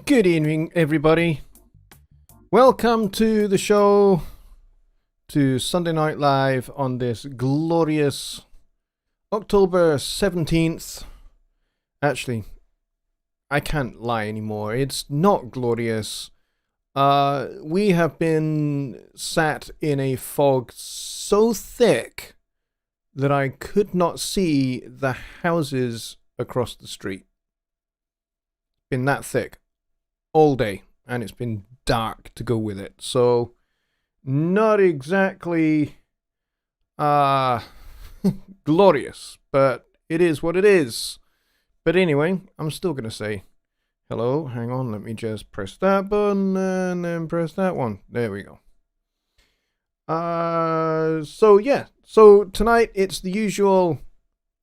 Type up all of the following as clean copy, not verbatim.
Good evening, everybody. Welcome to the show, to Sunday Night Live on this glorious October 17th. Actually, I can't lie anymore. It's not glorious. We have been sat in a fog so thick that I could not see the houses across the street. Been that thick all day, and it's been dark to go with it, so not exactly glorious, but it is what it is. But anyway, I'm still gonna say hello. Hang on, let me just press that button and then press that one. There we go. So tonight it's the usual.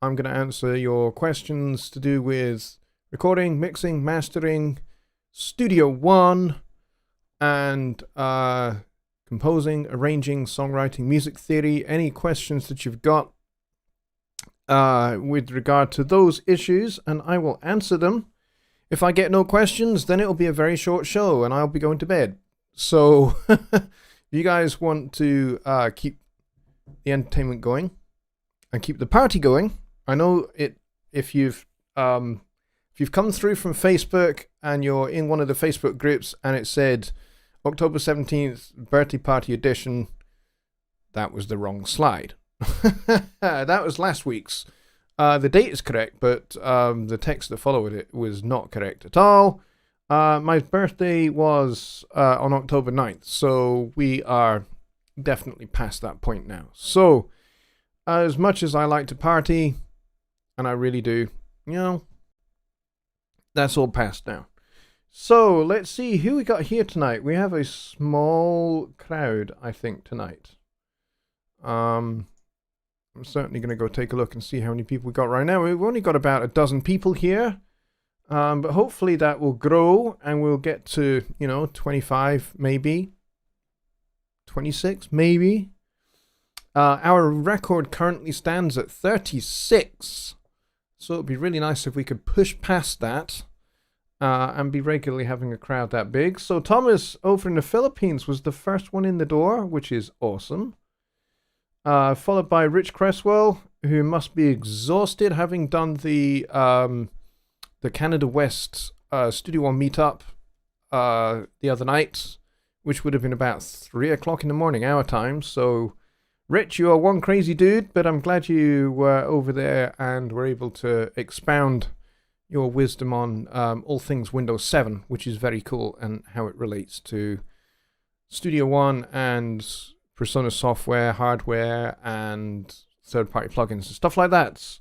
I'm gonna answer your questions to do with recording, mixing, mastering, Studio One, and composing, arranging, songwriting, music theory. Any questions that you've got with regard to those issues, and I will answer them. If I get no questions, then it'll be a very short show and I'll be going to bed. So if you guys want to keep the entertainment going and keep the party going, I know it. If you've come through from Facebook and you're in one of the Facebook groups and it said October 17th birthday party edition, that was the wrong slide. That was last week's. The date is correct, but the text that followed it was not correct at all. My birthday was on October 9th, so we are definitely past that point now. So, as much as I like to party, and I really do, you know, that's all past now. So, let's see who we got here tonight. We have a small crowd, I think, tonight. I'm certainly going to go take a look and see how many people we got right now. We've only got about a dozen people here. But hopefully that will grow and we'll get to, 25 maybe. 26 maybe. Our record currently stands at 36. So it'd be really nice if we could push past that and be regularly having a crowd that big. So Thomas over in the Philippines was the first one in the door, which is awesome. Followed by Rich Cresswell, who must be exhausted having done the Canada West Studio One meetup the other night, which would have been about 3 o'clock in the morning our time. So Rich, you are one crazy dude, but I'm glad you were over there and were able to expound your wisdom on all things Windows 7, which is very cool, and how it relates to Studio One and Persona software, hardware, and third-party plugins and stuff like that.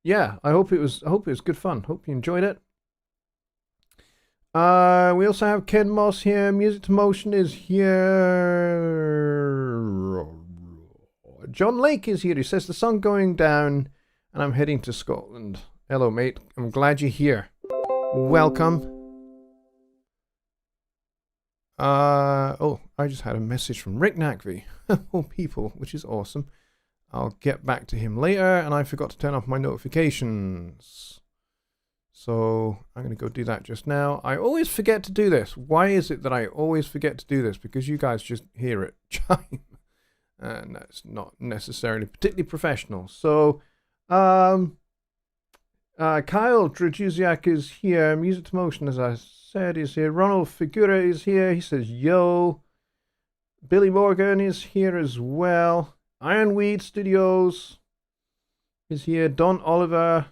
Yeah, I hope it was good fun. Hope you enjoyed it. We also have Ken Moss here. Music to Motion is here. John Lake is here. He says the sun going down and I'm heading to Scotland. Hello, mate. I'm glad you're here. Welcome. I just had a message from Rick Nackvey. Oh, people, which is awesome. I'll get back to him later, and I forgot to turn off my notifications. So I'm going to go do that just now. I always forget to do this. Why is it that I always forget to do this? Because you guys just hear it chime. And that's not necessarily particularly professional. So Kyle Drajuziak is here. Music to Motion, as I said, is here. Ronald Figura is here. He says, yo. Billy Morgan is here as well. Ironweed Studios is here. Don Oliver.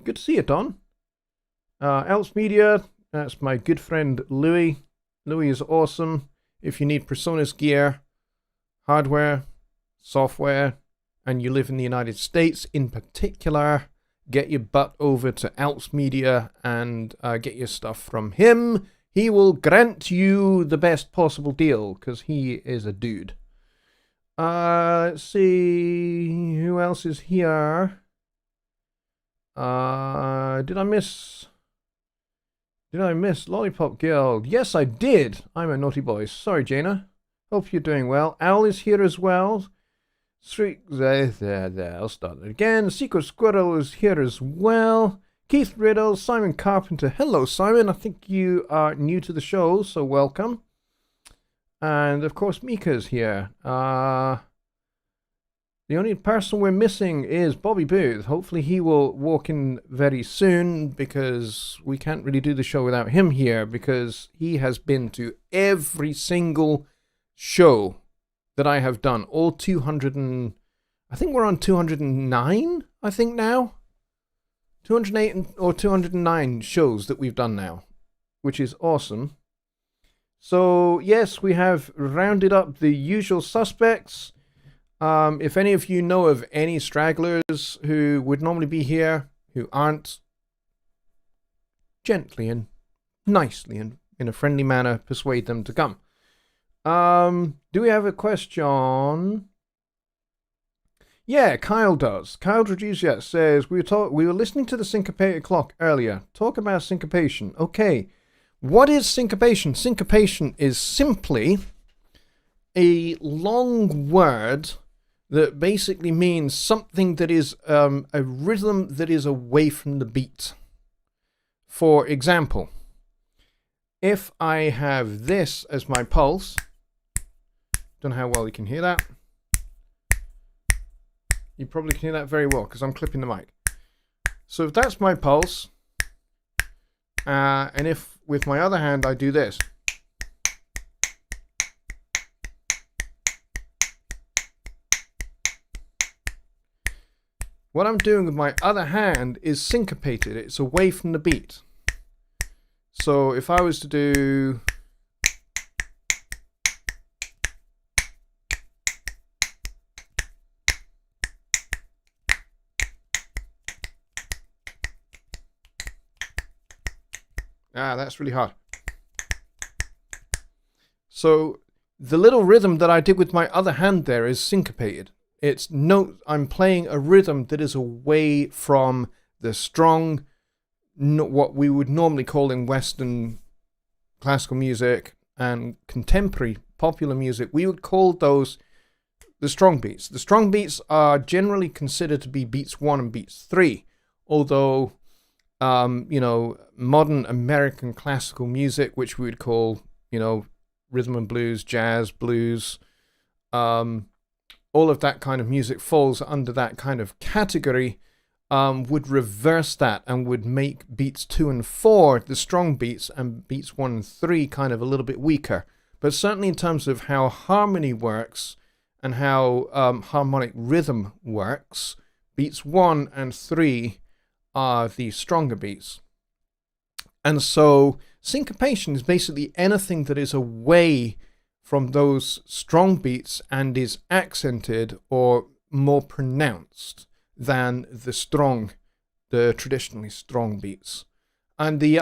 Good to see you, Don. Elps Media. That's my good friend Louis. Louis is awesome. If you need PreSonus gear, hardware, software, and you live in the United States in particular, get your butt over to Alps Media and get your stuff from him. He will grant you the best possible deal because he is a dude. Let's see who else is here. Did I miss Lollipop Girl? Yes, I did. I'm a naughty boy. Sorry, Jaina. Hope you're doing well. Owl is here as well. I'll start it again. Secret Squirrel is here as well. Keith Riddle, Simon Carpenter. Hello, Simon. I think you are new to the show, so welcome. And, of course, Mika's here. The only person we're missing is Bobby Booth. Hopefully he will walk in very soon because we can't really do the show without him here because he has been to every single show that I have done. All 200 and... I think we're on 209, I think now. 208 or 209 shows that we've done now, which is awesome. So, yes, we have rounded up the usual suspects. If any of you know of any stragglers who would normally be here, who aren't, gently and nicely and in a friendly manner, persuade them to come. Do we have a question? Yeah, Kyle does. Kyle Draguzia says, we were listening to the syncopated clock earlier. Talk about syncopation. Okay, what is syncopation? Syncopation is simply a long word that basically means something that is a rhythm that is away from the beat. For example, if I have this as my pulse, don't know how well you can hear that. You probably can hear that very well because I'm clipping the mic. So if that's my pulse, and if with my other hand I do this, what I'm doing with my other hand is syncopated. It's away from the beat. So if I was to do... that's really hard. So the little rhythm that I did with my other hand there is syncopated. It's I'm playing a rhythm that is away from the strong, what we would normally call in Western classical music and contemporary popular music, we would call those the strong beats. The strong beats are generally considered to be beats 1 and beats 3, although modern American classical music, which we would call, rhythm and blues, jazz, blues, all of that kind of music falls under that kind of category, would reverse that and would make beats 2 and 4 the strong beats and beats 1 and 3 kind of a little bit weaker. But certainly in terms of how harmony works and how harmonic rhythm works, beats 1 and 3 are the stronger beats. And so syncopation is basically anything that is away from those strong beats and is accented or more pronounced than the traditionally strong beats. And the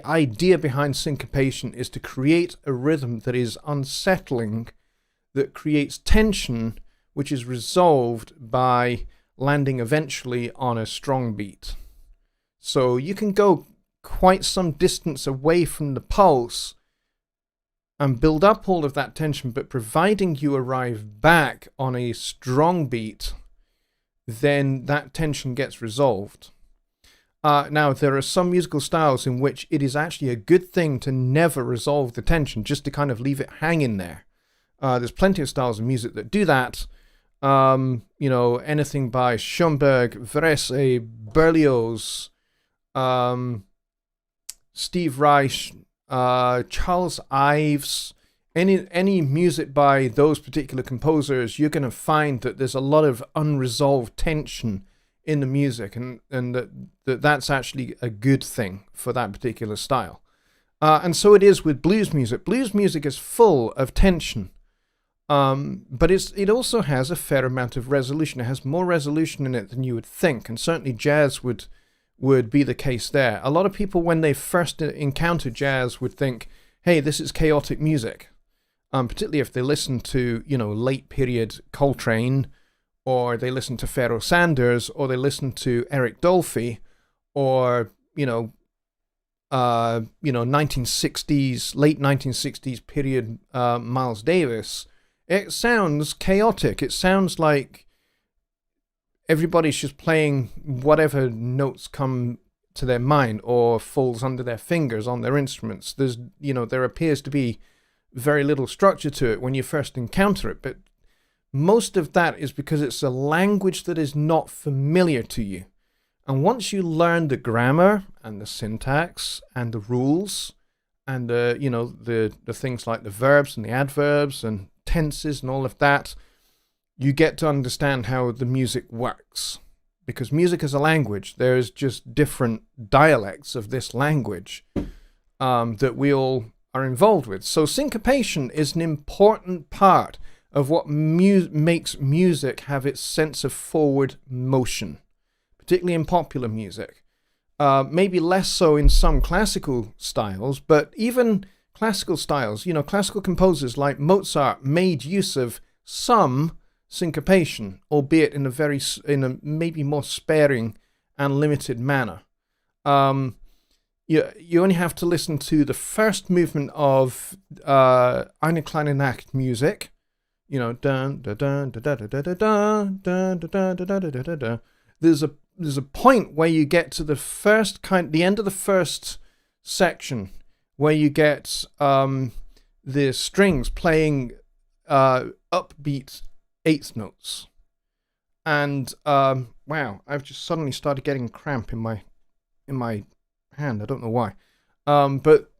idea behind syncopation is to create a rhythm that is unsettling, that creates tension, which is resolved by landing eventually on a strong beat. So you can go quite some distance away from the pulse and build up all of that tension, but providing you arrive back on a strong beat, then that tension gets resolved. Now, there are some musical styles in which it is actually a good thing to never resolve the tension, just to kind of leave it hanging there. There's plenty of styles of music that do that. Anything by Schoenberg, Varese, Berlioz, Steve Reich, Charles Ives, any music by those particular composers, you're going to find that there's a lot of unresolved tension in the music, and that's actually a good thing for that particular style. And so it is with blues music. Blues music is full of tension, but it also has a fair amount of resolution. It has more resolution in it than you would think, and certainly jazz would be the case there. A lot of people, when they first encounter jazz, would think, hey, this is chaotic music. Particularly if they listen to, late period Coltrane, or they listen to Pharoah Sanders, or they listen to Eric Dolphy, or, 1960s, late 1960s period Miles Davis. It sounds chaotic. It sounds like everybody's just playing whatever notes come to their mind or falls under their fingers on their instruments. There appears to be very little structure to it when you first encounter it, but most of that is because it's a language that is not familiar to you. And once you learn the grammar and the syntax and the rules and the things like the verbs and the adverbs and tenses and all of that, you get to understand how the music works. Because music is a language. There's just different dialects of this language that we all are involved with. So syncopation is an important part of what makes music have its sense of forward motion, particularly in popular music. Maybe less so in some classical styles, but even classical styles, classical composers like Mozart made use of some syncopation, albeit in a maybe more sparing and limited manner. You only have to listen to the first movement of Eine kleine Nacht music, dun dun dun dun dun dun dun dun dun dun dun dun. There's a point where you get to the end of the first section, where you get the strings playing upbeat eighth notes, and wow, I've just suddenly started getting a cramp in my hand. I don't know why, but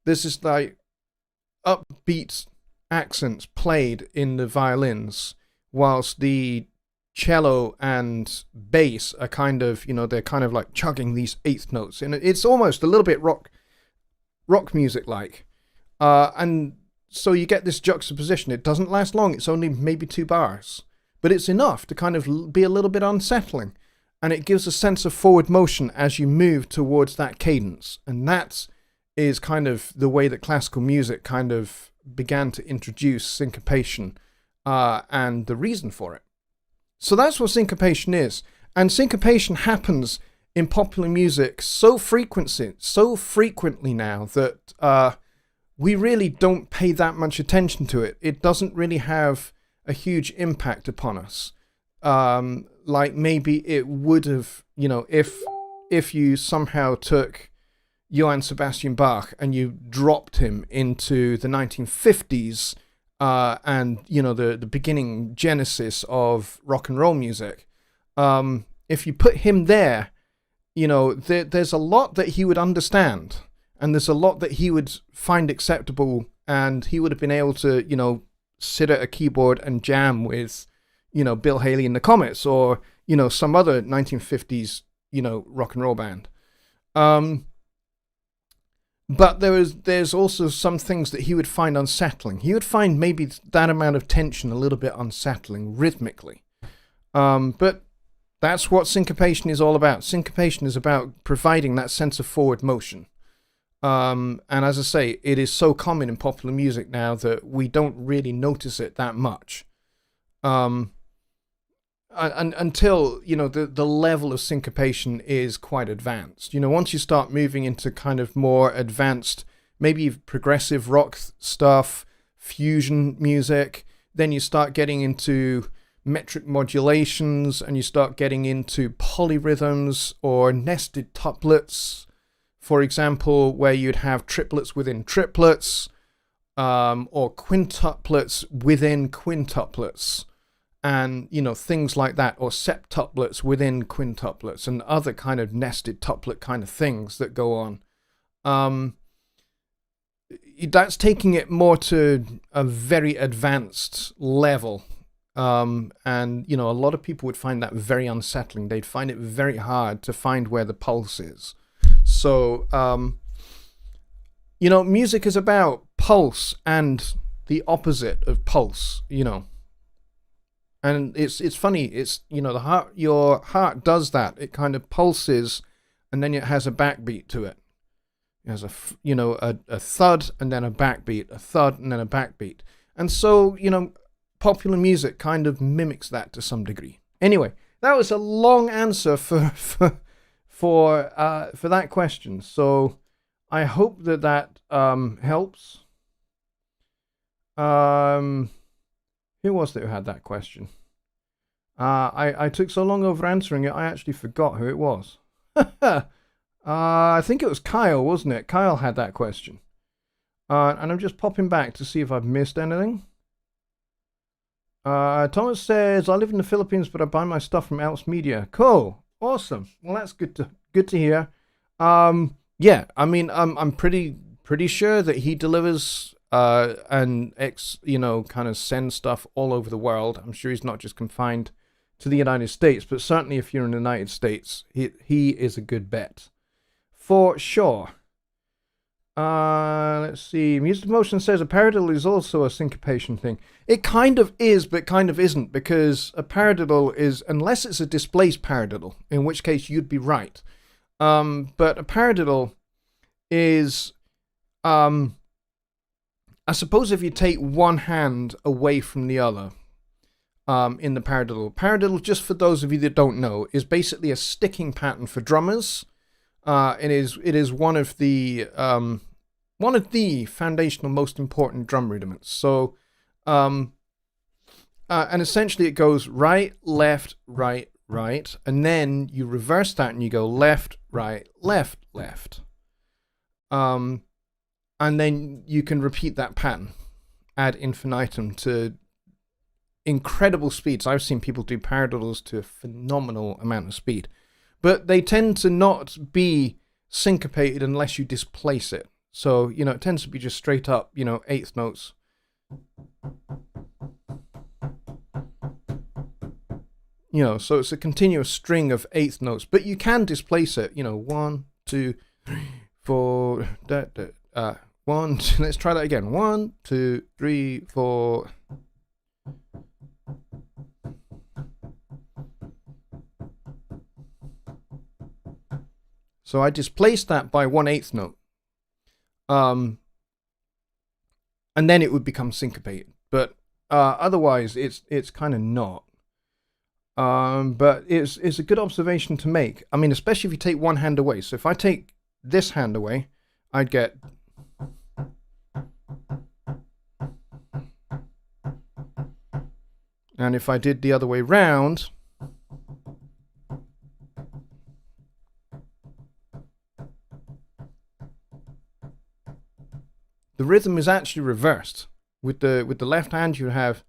this is like upbeat accents played in the violins, whilst the cello and bass are kind of they're kind of like chugging these eighth notes, and it's almost a little bit rock music like, and so you get this juxtaposition. It doesn't last long. It's only maybe 2 bars, but it's enough to kind of be a little bit unsettling. And it gives a sense of forward motion as you move towards that cadence. And that is kind of the way that classical music kind of began to introduce syncopation and the reason for it. So that's what syncopation is. And syncopation happens in popular music so frequently now that we really don't pay that much attention to it. It doesn't really have a huge impact upon us. Like maybe it would have, if you somehow took Johann Sebastian Bach and you dropped him into the 1950s and, the beginning genesis of rock and roll music. If you put him there, there's a lot that he would understand, and there's a lot that he would find acceptable, and he would have been able to, sit at a keyboard and jam with, Bill Haley and the Comets, or, some other 1950s, rock and roll band. But there's also some things that he would find unsettling. He would find maybe that amount of tension a little bit unsettling rhythmically. But that's what syncopation is all about. Syncopation is about providing that sense of forward motion. And as I say, it is so common in popular music now that we don't really notice it that much. Until, the level of syncopation is quite advanced. Once you start moving into kind of more advanced, maybe progressive rock stuff, fusion music, then you start getting into metric modulations, and you start getting into polyrhythms or nested tuplets, for example, where you'd have triplets within triplets, or quintuplets within quintuplets, and things like that, or septuplets within quintuplets, and other kind of nested tuplet kind of things that go on. That's taking it more to a very advanced level. And a lot of people would find that very unsettling. They'd find it very hard to find where the pulse is. So, music is about pulse and the opposite of pulse, And it's funny. It's, your heart does that. It kind of pulses, and then it has a backbeat to it. It has a thud and then a backbeat, a thud and then a backbeat. And so, popular music kind of mimics that to some degree. Anyway, that was a long answer for that question. So I hope that helps. Who was it who had that question? I took so long over answering it, I actually forgot who it was. I think it was Kyle, wasn't it? Kyle had that question. And I'm just popping back to see if I've missed anything. Thomas says, I live in the Philippines, but I buy my stuff from Else Media. Cool. Awesome. Well, that's good to hear. Yeah, I mean, I'm pretty sure that he delivers and kind of sends stuff all over the world. I'm sure he's not just confined to the United States, but certainly if you're in the United States, he is a good bet. For sure. Let's see. Music Motion says a paradiddle is also a syncopation thing. It kind of is, but kind of isn't, because a paradiddle is, unless it's a displaced paradiddle, in which case you'd be right. But a paradiddle is, I suppose if you take one hand away from the other, in the paradiddle. Paradiddle, just for those of you that don't know, is basically a sticking pattern for drummers. It is one of the foundational, most important drum rudiments. So, and essentially it goes right, left, right, right, and then you reverse that and you go left, right, left, left. And then you can repeat that pattern ad infinitum to incredible speeds. I've seen people do paradiddles to a phenomenal amount of speed. But they tend to not be syncopated unless you displace it. So, it tends to be just straight up, eighth notes. So it's a continuous string of eighth notes. But you can displace it, 1, 2, 3, 4, one, two, let's try that again. 1, 2, 3, 4. So I displaced that by 1/8 note. And then it would become syncopated. But otherwise, it's kind of not. But it's a good observation to make. I mean, especially if you take one hand away. So if I take this hand away, I'd get... And if I did the other way round... the rhythm is actually reversed. With the left hand you have,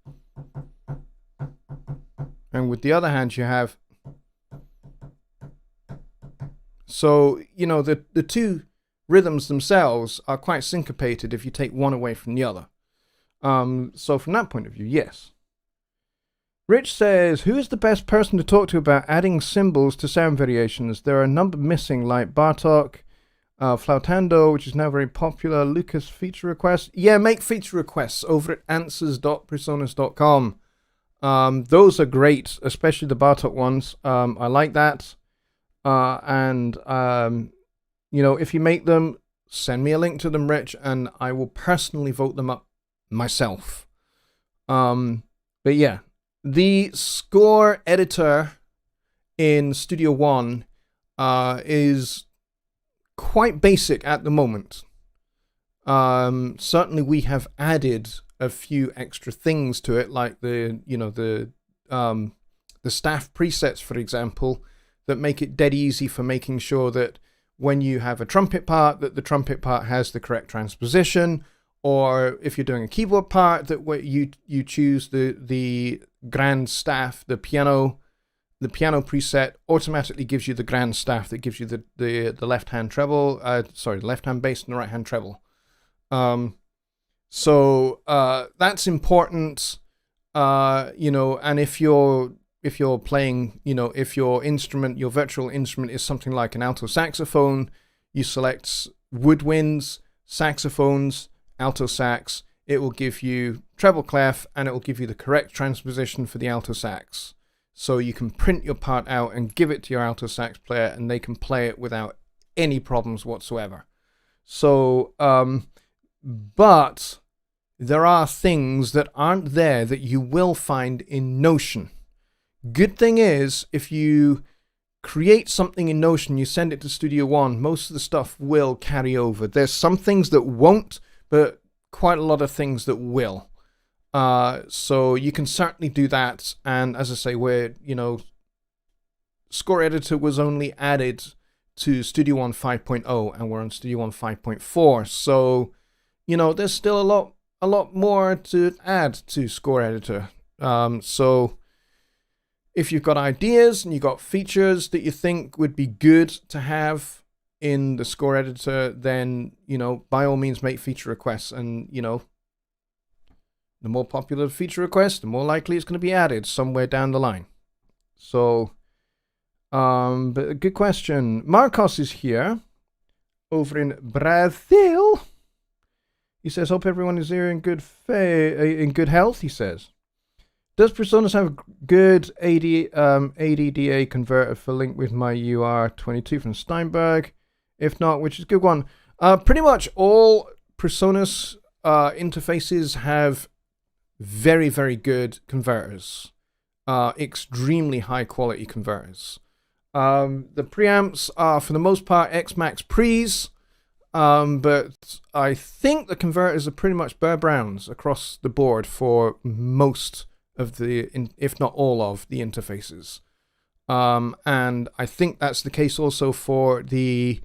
and with the other hand you have. So, the two rhythms themselves are quite syncopated if you take one away from the other. So from that point of view, yes. Rich says, who is the best person to talk to about adding cymbals to sound variations? There are a number missing, like Bartok, Flautando, which is now very popular. Lucas feature requests. Yeah, make feature requests over at answers.presonus.com. Those are great, especially the Bartok ones. I like that. And if you make them, send me a link to them, Rich, and I will personally vote them up myself. But yeah, the score editor in Studio One is quite basic at the moment. Certainly we have added a few extra things to it, like the staff presets, for example, that make it dead easy for making sure that when you have a trumpet part, that the trumpet part has the correct transposition, or if you're doing a keyboard part, that you choose the grand staff, the piano preset automatically gives you the grand staff that gives you the left hand treble, left hand bass and the right hand treble. So that's important, and if you're playing, if your virtual instrument is something like an alto saxophone, you select woodwinds, saxophones, alto sax. It will give you treble clef, and it will give you the correct transposition for the alto sax. So you can print your part out and give it to your alto sax player, and they can play it without any problems whatsoever. So, but there are things that aren't there that you will find in Notion. Good thing is, if you create something in Notion, you send it to Studio One, most of the stuff will carry over. There's some things that won't, but quite a lot of things that will. So you can certainly do that. And as I say, Score Editor was only added to Studio One 5.0, and we're on Studio One 5.4. So, there's still a lot more to add to Score Editor. So if you've got ideas and you've got features that you think would be good to have in the Score Editor, then, by all means make feature requests. And, the more popular the feature request, the more likely it's going to be added somewhere down the line. So, but a good question. Marcos is here, over in Brazil. He says, hope everyone is here in good health, he says. Does PreSonus have a good ADDA converter for link with my UR22 from Steinberg? If not, which is a good one. Pretty much all PreSonus interfaces have very, very good converters. Extremely high quality converters. The preamps are, for the most part, Xmax pre's. But I think the converters are pretty much Burr Browns across the board for most of if not all of the interfaces. And I think that's the case also for the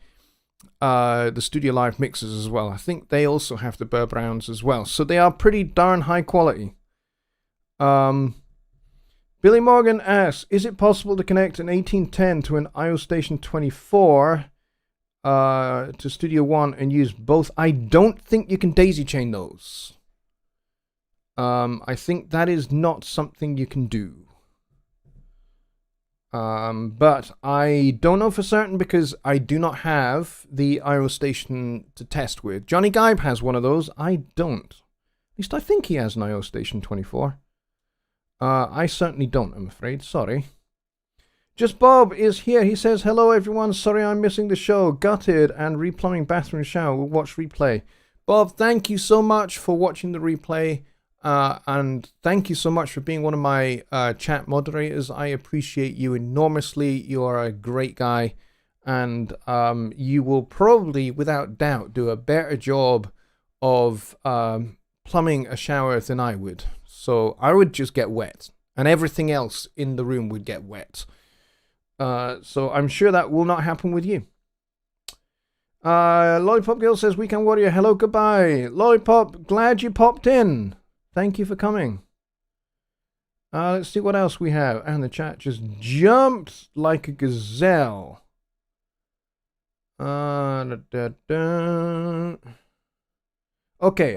Studio Live mixers as well. I think they also have the Burr Browns as well. So they are pretty darn high quality. Billy Morgan asks, is it possible to connect an 1810 to an IO Station 24 to Studio One and use both? I don't think you can daisy chain those. I think that is not something you can do. But I don't know for certain because I do not have the IO Station to test with. Johnny Gibe has one of those. I don't. At least I think he has an IO Station 24. I certainly don't, I'm afraid. Sorry. Just Bob is here. He says, hello everyone. Sorry I'm missing the show. Gutted and replumbing bathroom shower. We'll watch replay. Bob, thank you so much for watching the replay. And thank you so much for being one of my chat moderators. I appreciate you enormously. You are a great guy. And you will probably, without doubt, do a better job of plumbing a shower than I would. So I would just get wet. And everything else in the room would get wet. So I'm sure that will not happen with you. Lollipop Girl says, Weekend Warrior, hello, goodbye. Lollipop, glad you popped in. Thank you for coming. Let's see what else we have. And the chat just jumped like a gazelle. Okay,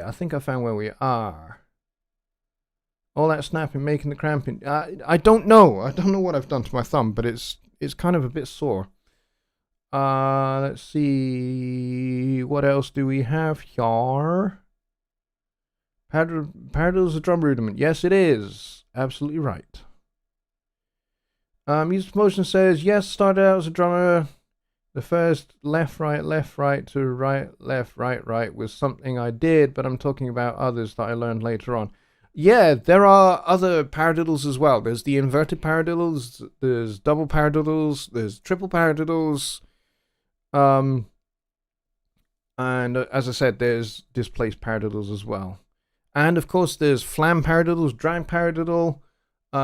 I think I found where we are. All that snapping, making the cramping. I don't know. I don't know what I've done to my thumb, but it's kind of a bit sore. Let's see. What else do we have here? Paradiddle's a drum rudiment. Yes, it is. Absolutely right. Music Motion says, yes, started out as a drummer. The first left, right to right, left, right was something I did, but I'm talking about others that I learned later on. Yeah, there are other paradiddles as well. There's the inverted paradiddles, there's double paradiddles, there's triple paradiddles. And as I said, there's displaced paradiddles as well. And of course, there's flam paradiddles, drag paradiddle.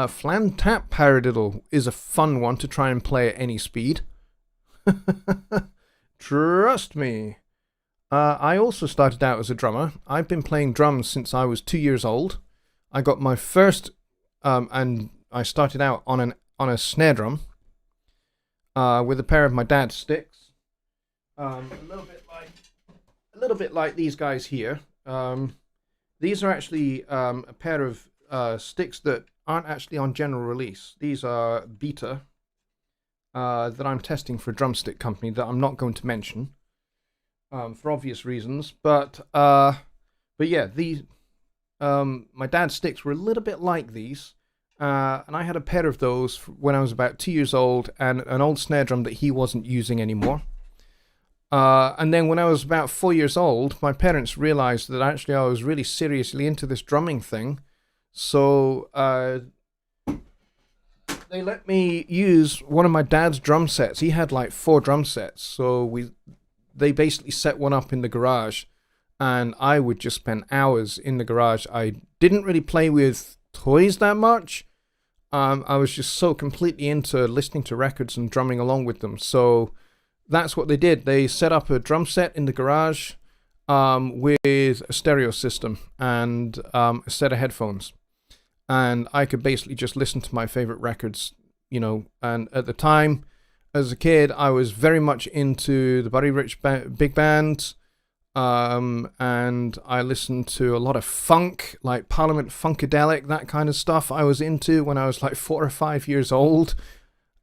Flam tap paradiddle is a fun one to try and play at any speed. Trust me. I also started out as a drummer. I've been playing drums since I was 2 years old. I got my first, and I started out on a snare drum with a pair of my dad's sticks. A little bit like these guys here. These are actually a pair of sticks that aren't actually on general release. These are beta that I'm testing for a drumstick company that I'm not going to mention for obvious reasons. But yeah, these my dad's sticks were a little bit like these, and I had a pair of those when I was about 2 years old, and an old snare drum that he wasn't using anymore. And then when I was about 4 years old, my parents realized that actually I was really seriously into this drumming thing. So they let me use one of my dad's drum sets. He had like 4 drum sets. So they basically set one up in the garage, and I would just spend hours in the garage. I didn't really play with toys that much. I was just so completely into listening to records and drumming along with them. So that's what they did. They set up a drum set in the garage with a stereo system and a set of headphones. And I could basically just listen to my favorite records, you know. And at the time, as a kid, I was very much into the Buddy Rich big band. And I listened to a lot of funk, like Parliament Funkadelic, that kind of stuff I was into when I was like 4 or 5 years old.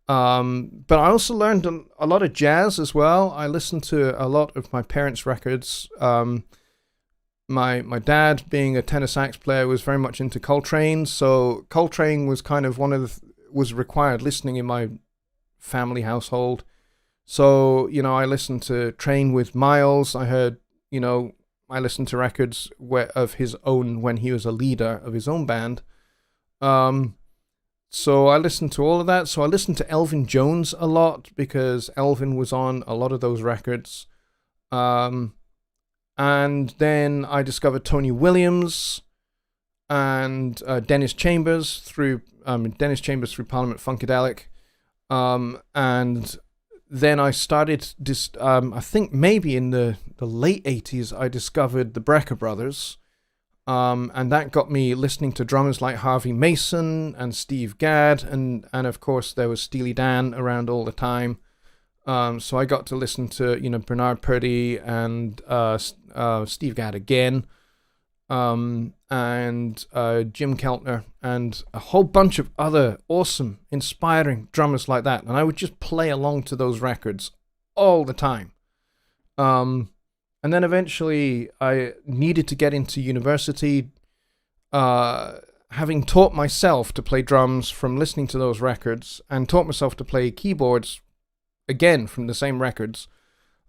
But I also learned a lot of jazz as well. I listened to a lot of my parents' records. My dad, being a tenor sax player, was very much into Coltrane. So Coltrane was kind of was required listening in my family household. So, you know, I listened to Train with Miles. I listened to records of his own when he was a leader of his own band. So I listened to all of that. So I listened to Elvin Jones a lot because Elvin was on a lot of those records. And then I discovered Tony Williams and Dennis Chambers through Parliament Funkadelic. And then I started, I think maybe in the late 80s, I discovered the Brecker Brothers. And that got me listening to drummers like Harvey Mason and Steve Gadd, and of course there was Steely Dan around all the time. So I got to listen to, you know, Bernard Purdie and Steve Gadd again, and Jim Keltner, and a whole bunch of other awesome, inspiring drummers like that. And I would just play along to those records all the time. And then eventually I needed to get into university, having taught myself to play drums from listening to those records, and taught myself to play keyboards again from the same records.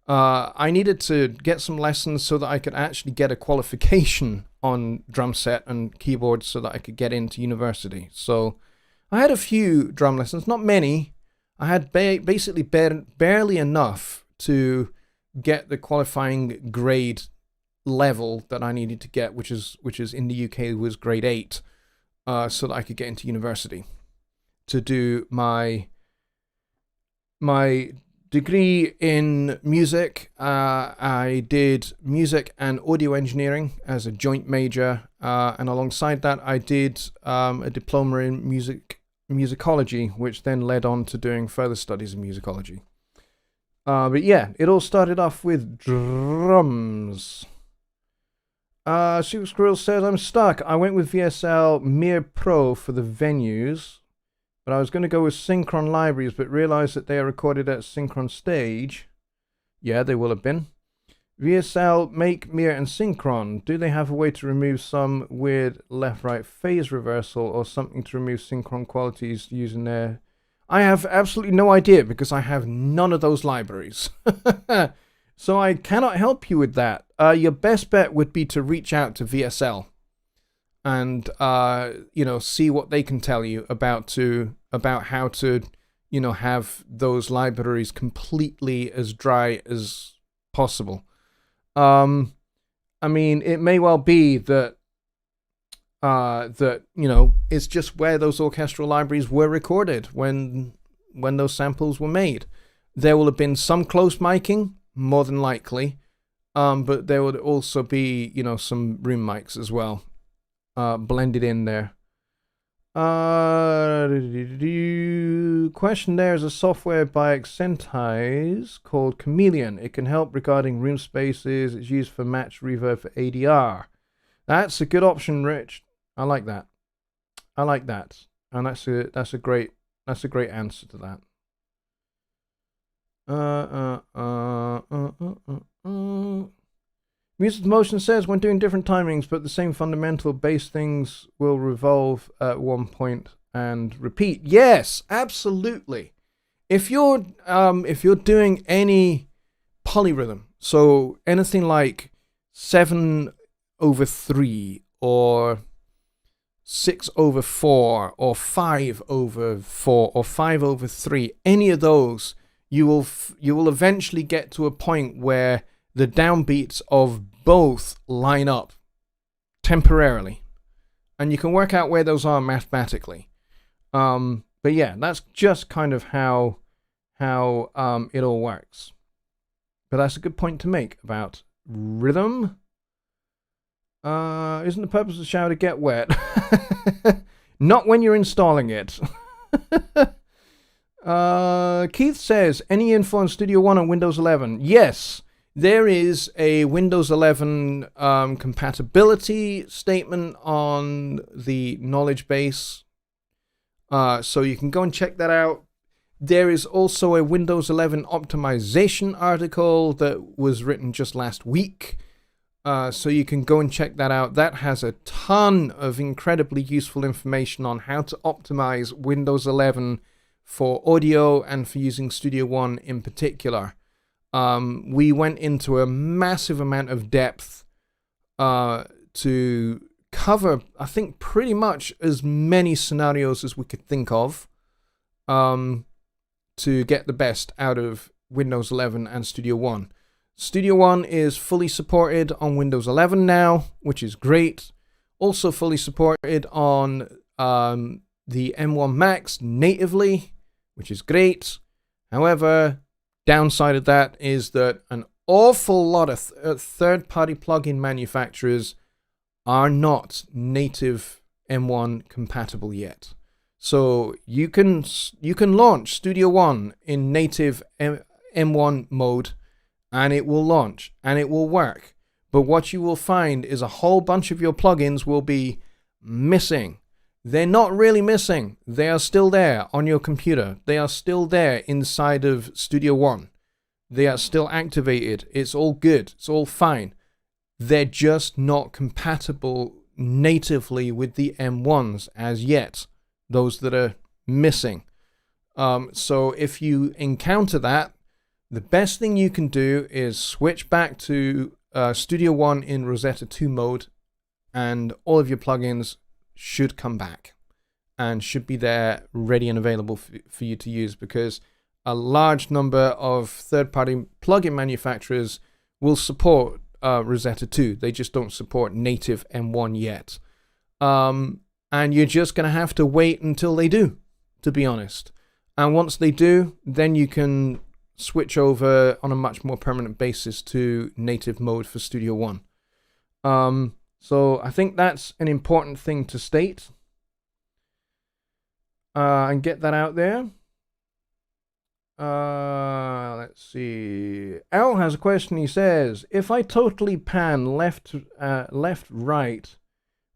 I needed to get some lessons so that I could actually get a qualification on drum set and keyboards so that I could get into university. So I had a few drum lessons, not many. I had basically barely enough to get the qualifying grade level that I needed to get, which is in the UK was grade 8, so that I could get into university to do my degree in music. I did music and audio engineering as a joint major, and alongside that I did a diploma in musicology, which then led on to doing further studies in musicology. But yeah, it all started off with drums. Super Squirrel says, I'm stuck. I went with VSL Mir Pro for the venues, but I was going to go with Synchron Libraries, but realized that they are recorded at Synchron Stage. Yeah, they will have been. VSL, Make, Mir, and Synchron. Do they have a way to remove some weird left-right phase reversal or something to remove Synchron qualities using their... I have absolutely no idea because I have none of those libraries. So I cannot help you with that. Your best bet would be to reach out to VSL and see what they can tell you about how to have those libraries completely as dry as possible. I mean, it may well be that it's just where those orchestral libraries were recorded when those samples were made. There will have been some close miking, more than likely, But there would also be, some room mics as well, blended in there. Question: there is a software by Accentize called Chameleon. It can help regarding room spaces. It's used for match reverb for ADR. That's a good option, Rich. I like that. And that's a great answer to that. Music Motion says when doing different timings, but the same fundamental bass things will revolve at one point and repeat. Yes, absolutely. If you're doing any polyrhythm, so anything like 7/3 or 6/4 or 5/4 or 5/3, any of those, you will eventually get to a point where the downbeats of both line up temporarily, and you can work out where those are mathematically. But yeah, that's just kind of how it all works. But that's a good point to make about rhythm. Isn't the purpose of the shower to get wet? Not when you're installing it. Keith says, any info on Studio One on Windows 11? Yes, there is a Windows 11 compatibility statement on the knowledge base. So you can go and check that out. There is also a Windows 11 optimization article that was written just last week. So you can go and check that out. That has a ton of incredibly useful information on how to optimize Windows 11 for audio and for using Studio One in particular. We went into a massive amount of depth to cover, I think, pretty much as many scenarios as we could think of to get the best out of Windows 11 and Studio One. Studio One is fully supported on Windows 11 now, which is great. Also fully supported on the M1 Max natively, which is great. However, downside of that is that an awful lot of third-party plugin manufacturers are not native M1 compatible yet. So you can launch Studio One in native M1 mode, and it will launch and it will work. But what you will find is a whole bunch of your plugins will be missing. They're not really missing. They are still there on your computer. They are still there inside of Studio One. They are still activated. It's all good. It's all fine. They're just not compatible natively with the M1s as yet. Those that are missing. So if you encounter that, the best thing you can do is switch back to Studio One in Rosetta 2 mode, and all of your plugins should come back and should be there ready and available for you to use, because a large number of third-party plugin manufacturers will support Rosetta 2. They just don't support native M1 yet. And you're just going to have to wait until they do, to be honest. And once they do, then you can switch over on a much more permanent basis to native mode for Studio One. So I think that's an important thing to state and get that out there. Let's see. Al has a question. He says, if I totally pan left, right,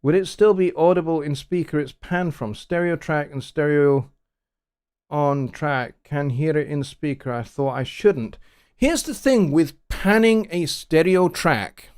would it still be audible in speaker it's panned from? Stereo track and stereo on track. Can hear it in speaker. I thought I shouldn't. Here's the thing with panning a stereo track.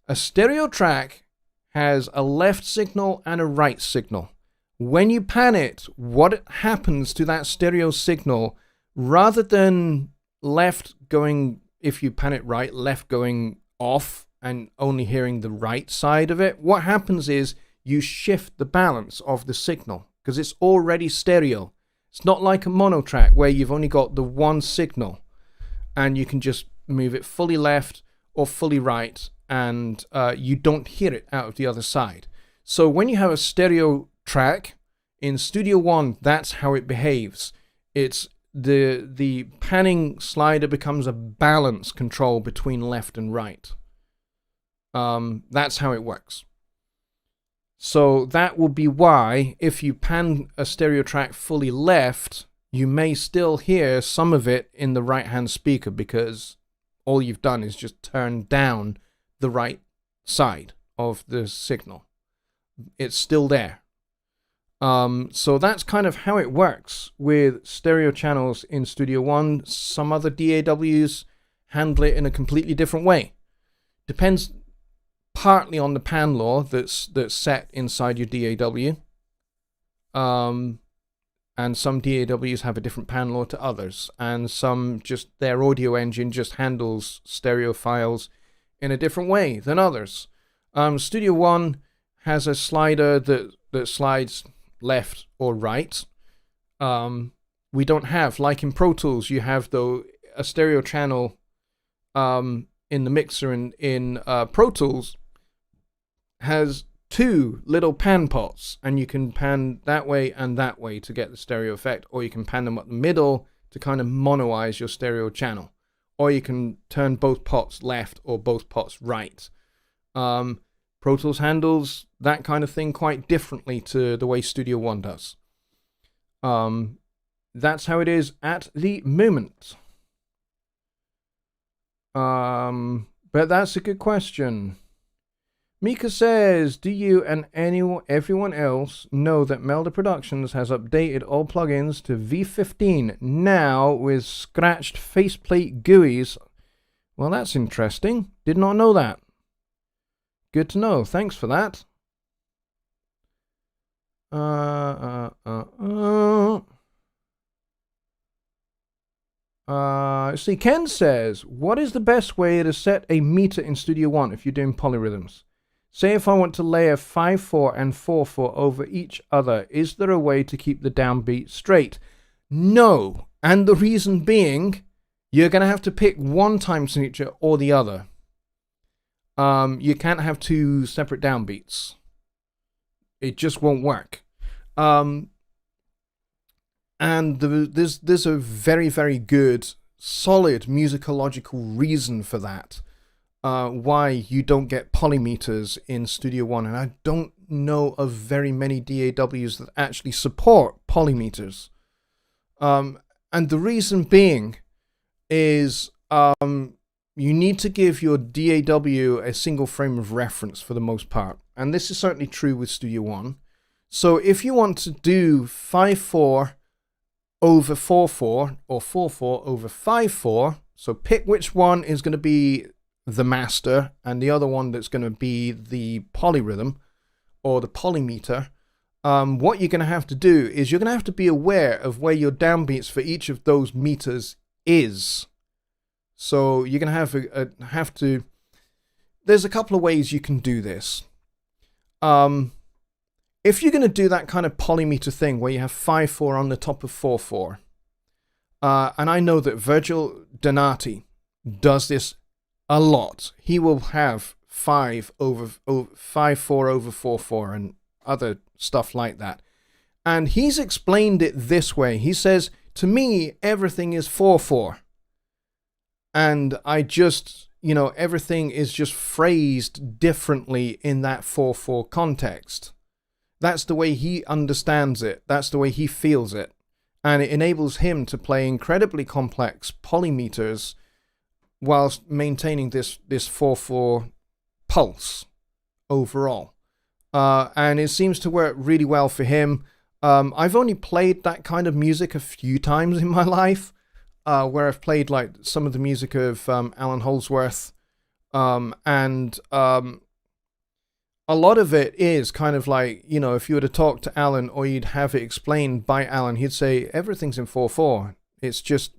A stereo track has a left signal and a right signal. When you pan it, what happens to that stereo signal, rather than left going, if you pan it right, left going off and only hearing the right side of it, what happens is you shift the balance of the signal because it's already stereo. It's not like a mono track where you've only got the one signal and you can just move it fully left or fully right, and you don't hear it out of the other side. So when you have a stereo track in Studio One, that's how it behaves. It's the panning slider becomes a balance control between left and right. That's how it works. So that will be why if you pan a stereo track fully left, you may still hear some of it in the right-hand speaker, because all you've done is just turn down the right side of the signal. It's still there. So that's kind of how it works with stereo channels in Studio One. Some other DAWs handle it in a completely different way. Depends partly on the pan law that's set inside your DAW. And some DAWs have a different pan law to others, and some just their audio engine just handles stereo files in a different way than others. Studio One has a slider that slides left or right. We don't have, like in Pro Tools, you have a stereo channel in the mixer in Pro Tools has two little pan pots, and you can pan that way and that way to get the stereo effect, or you can pan them up the middle to kind of monoize your stereo channel, or you can turn both pots left or both pots right. Pro Tools handles that kind of thing quite differently to the way Studio One does. That's how it is at the moment. But that's a good question. Mika says, do you and everyone else know that Melda Productions has updated all plugins to V15 now with scratched faceplate GUIs? Well, that's interesting. Did not know that. Good to know. Thanks for that. See, Ken says, what is the best way to set a meter in Studio One if you're doing polyrhythms? Say if I want to layer 5/4 and 4/4 over each other, is there a way to keep the downbeat straight? No, and the reason being, you're going to have to pick one time signature or the other. You can't have two separate downbeats. It just won't work. And there's a very, very good, solid musicological reason for that. Why you don't get polymeters in Studio One, and I don't know of very many DAWs that actually support polymeters. And the reason being is you need to give your DAW a single frame of reference for the most part, and this is certainly true with Studio One. So if you want to do 5/4 over 4/4 or 4/4 over 5/4, so pick which one is going to be the master and the other one that's going to be the polyrhythm or the polymeter. What you're going to have to do is you're going to have to be aware of where your downbeats for each of those meters is. So you're going to have to. There's a couple of ways you can do this. If you're going to do that kind of polymeter thing where you have 5/4 on the top of 4/4, and I know that Virgil Donati does this a lot. He will have 5/4 over 4/4 and other stuff like that. And he's explained it this way. He says, to me, everything is 4/4. And I just, everything is just phrased differently in that 4/4 context. That's the way he understands it. That's the way he feels it. And it enables him to play incredibly complex polymeters whilst maintaining this 4/4 pulse overall. And it seems to work really well for him. I've only played that kind of music a few times in my life, where I've played like some of the music of Alan Holdsworth, and a lot of it is kind of like, if you were to talk to Alan or you'd have it explained by Alan, he'd say everything's in 4/4. It's just,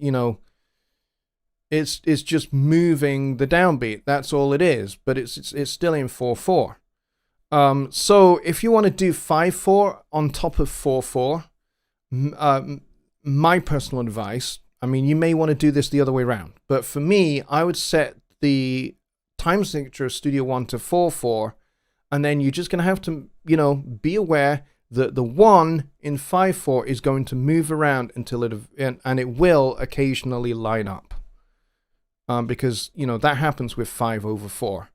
it's just moving the downbeat. That's all it is, but it's still in 4/4. So if you want to do 5/4 on top of 4/4, my personal advice, you may want to do this the other way around, but for me, I would set the time signature of Studio One to 4/4, and then you're just going to have to, be aware the 1 in 5/4 is going to move around until and it will occasionally line up. Because, that happens with 5/4.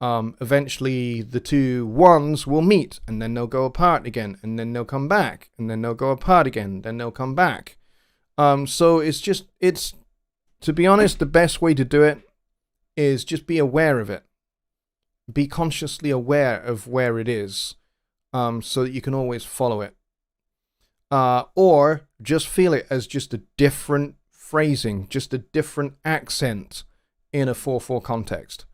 Eventually the two 1s will meet, and then they'll go apart again, and then they'll come back, and then they'll go apart again, then they'll come back. So it's, to be honest, the best way to do it is just be aware of it. Be consciously aware of where it is, so that you can always follow it. Or just feel it as just a different phrasing, just a different accent in a 4/4 context.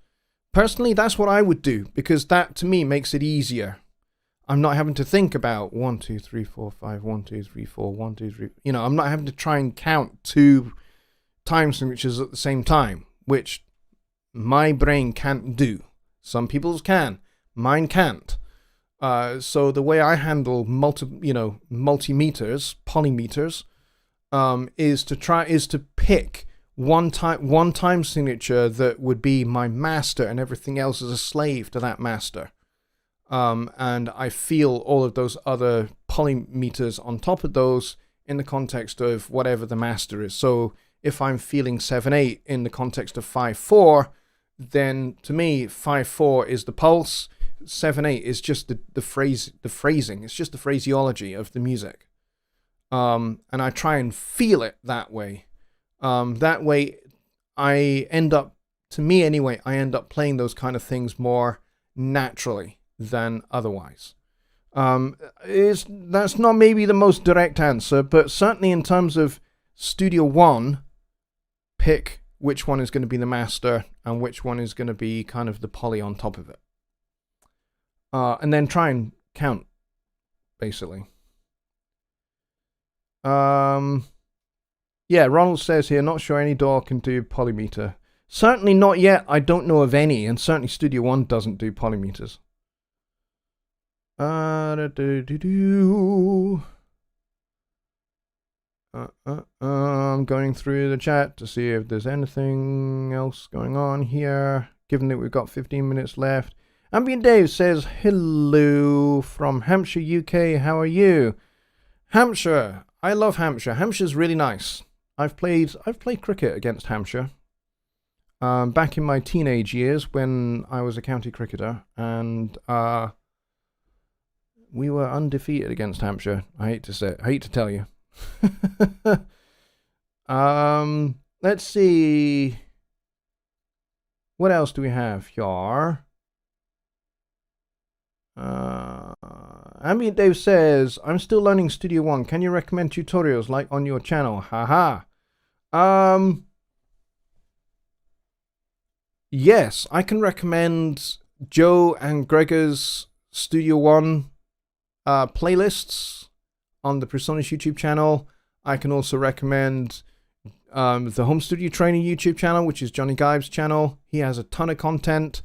Personally, that's what I would do, because that to me makes it easier. I'm not having to think about 1, 2, 3, 4, 5, 1, 2, 3, 4, 1, 2, 3. I'm not having to try and count 2 time signatures at the same time, which my brain can't do. Some people's can, mine can't. So the way I handle multimeters, polymeters, is to pick one time signature that would be my master, and everything else is a slave to that master. And I feel all of those other polymeters on top of those in the context of whatever the master is. So if I'm feeling 7/8 in the context of 5/4, then to me 5/4 is the pulse. 7/8 is just the phrasing. It's just the phraseology of the music. And I try and feel it that way. That way, I end up playing those kind of things more naturally than otherwise. That's not maybe the most direct answer, but certainly in terms of Studio One, pick which one is going to be the master and which one is going to be kind of the poly on top of it. And then try and count, basically. Yeah, Ronald says here, not sure any DAW can do polymeter. Certainly not yet. I don't know of any, and certainly Studio One doesn't do polymeters. I'm going through the chat to see if there's anything else going on here, given that we've got 15 minutes left. Ambient Dave says, hello from Hampshire, UK. How are you? Hampshire. I love Hampshire. Hampshire's really nice. I've played cricket against Hampshire back in my teenage years when I was a county cricketer, and we were undefeated against Hampshire. I hate to tell you. Let's see. What else do we have here? Ambient Dave says, I'm still learning Studio One. Can you recommend tutorials like on your channel? Haha. Yes, I can recommend Joe and Gregor's Studio One playlists on the Presonus YouTube channel. I can also recommend the Home Studio Training YouTube channel, which is Jonny Gibe's channel. He has a ton of content.